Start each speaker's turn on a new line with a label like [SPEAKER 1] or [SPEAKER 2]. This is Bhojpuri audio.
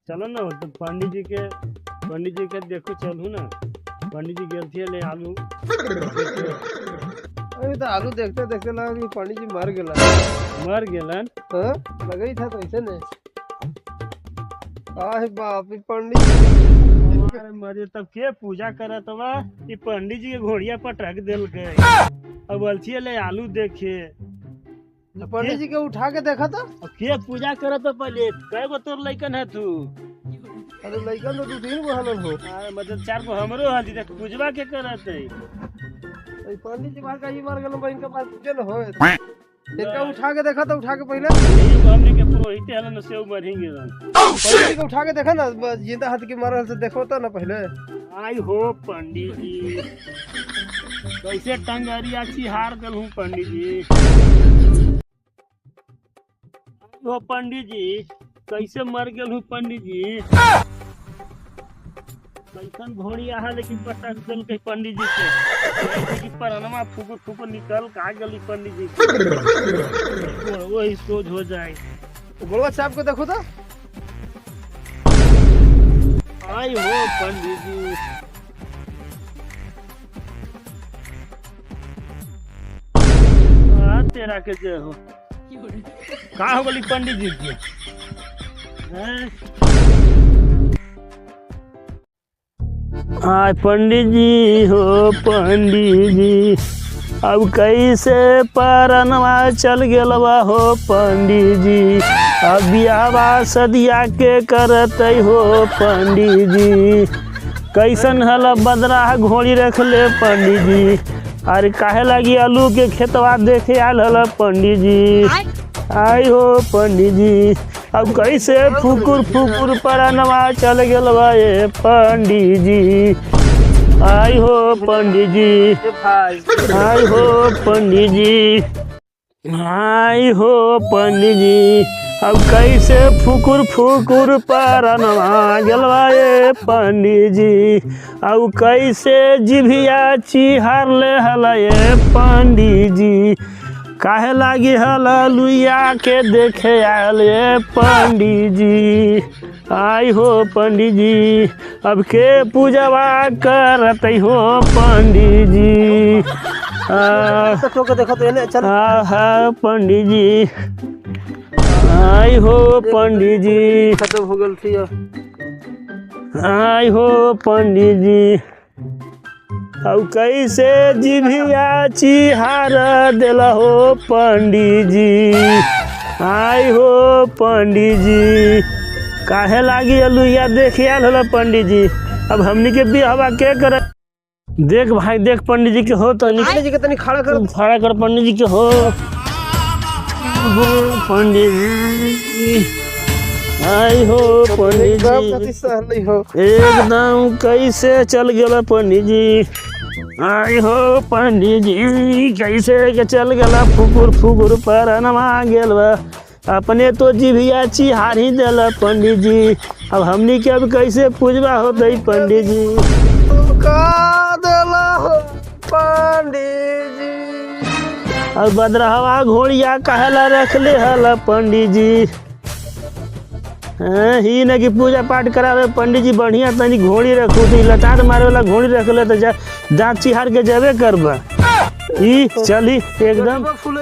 [SPEAKER 1] चलो ना तो पंडित जी के देखो चलू ना। पंडित जी गेल थे ले आलू।
[SPEAKER 2] अरे तो आलू देखते देखते लगा कि पंडित जी मर
[SPEAKER 1] गेलन।
[SPEAKER 2] हाँ लगा ही था कैसे ने। आह बाप रे पंडित
[SPEAKER 1] अरे मरे तब के पूजा करत बा। ई पंडित जी के घोड़िया पर रख देल गए। अब अलथिए ले आलू देखे।
[SPEAKER 2] पंडित जी के उठा के देखा था।
[SPEAKER 1] अब के पूजा करत बा पहले। कै गो तोर लइकन है तू?
[SPEAKER 2] अरे लड़का तो 2-3 गो हलन हो।
[SPEAKER 1] अरे मतलब 4 गो हमरो हल्दी देख पूजवा के करत है।
[SPEAKER 2] अरे पंडित जी का ये मर गए बहन के पास पूछे न हो। इनका उठा के देखा था उठा के पहले।
[SPEAKER 1] यही हमने के पुरोहित हलन से मर ही गेलन।
[SPEAKER 2] पंडित जी को उठा के देखा ना जिंदा हाथ के मरल से देखो तो ना पहले।
[SPEAKER 1] आई हो पंडित जी कैसे टंगरिया छिहार गल हूँ पंडित जी। हो पंडित जी कैसे मर गल हूँ पंडित जी। कैसन घोड़िया है लेकिन पटक दल के पंडित जी से कि परनमा फुकुर निकल का गली पंडित जी के। वही सोच हो जाए।
[SPEAKER 2] गोलवा साहब को देखो तो।
[SPEAKER 1] आई हो पंडित जी तेरा के जय हो। कहाँ हो गली पंडित जी के? पंडित जी हो पंडित जी अब कैसे परनवा चल गेलवा हो पंडित जी। अब बियाहवा सदिया के करत हो पंडित जी। कैसन हल बदरा घोड़ी रख ले पंडित जी। अरे काहे लगी आलू के खेतवा देखे आल हल पंडित जी। आई हो पंडित जी अब कैसे फुकुर परनवा चल गेलवा ये पंडित जी। आई हो पंडित जी आई हो पंडित जी आई हो पंडित जी अब कैसे फुकुर परनवा गेलवा ये पंडित जी। अब कैसे जिभिया चिहार ले हल ये पंडित जी। काहे लागी हललुया के देखे आयल ये पंडित जी। आई हो पंडित जी अब के पूजवा करत हो पंडित जी। हाँ पंडित जी आई हो पंडित जी
[SPEAKER 2] खत्म हो गल थी।
[SPEAKER 1] आई हो पंडित जी अब कैसे जिभिया चिहार देला हो पंडित जी। आई हो पंडित जी काहे लागी अलुया देखे आल हल पंडित जी। अब हमनी के बियाहवा के कर। देख भाई देख पंडित जी के हो तनी
[SPEAKER 2] जी के तनी खड़ा कर
[SPEAKER 1] पंडित जी के हो पंडित जी। आई हो पंडित जी एकदम कैसे चल गया पंडित जी। आई हो पंडित जी कैसे के चल गया फुकुर परनमा गेलवा। अपने तो जिभिया चिहार ही देला पंडित जी। अब हमनी के अब कैसे पूजवा होते पंडित जी।
[SPEAKER 2] का देला हो पंडित जी।
[SPEAKER 1] अब बदरहवा घोड़िया कहला रख ले हल पंडित जी। ही न कि पूजा पाठ करावे पंडित जी बढ़िया तनी घोड़ी रखू तो लटार मारे वाला घोड़ी रख ले तो दाँत चिहार के जबे करबा। ई चली एकदम
[SPEAKER 2] फूल